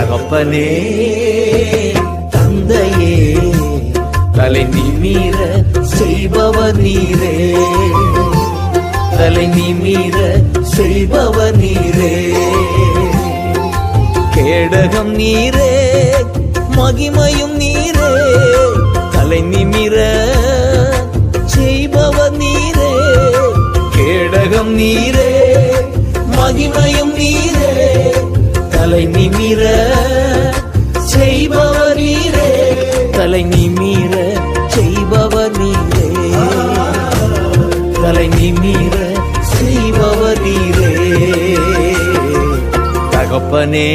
தகப்பனே தந்தையே தலை நிமிர செய்பவர் நீரே, தலை நிமிர செய்பவர் நீரே. கேடகம் நீரே மகிமையும் நீரே, தலை நிமிர செய்பவர் நீரே. கேடகம் நீரே மகிமையும் நீரே, தலை நிமிர செய்பவர் நீரே, தலை நிமிர செய்பவர் நீரே, தலை நிமிர செய்பவர் நீரே. தகப்பனே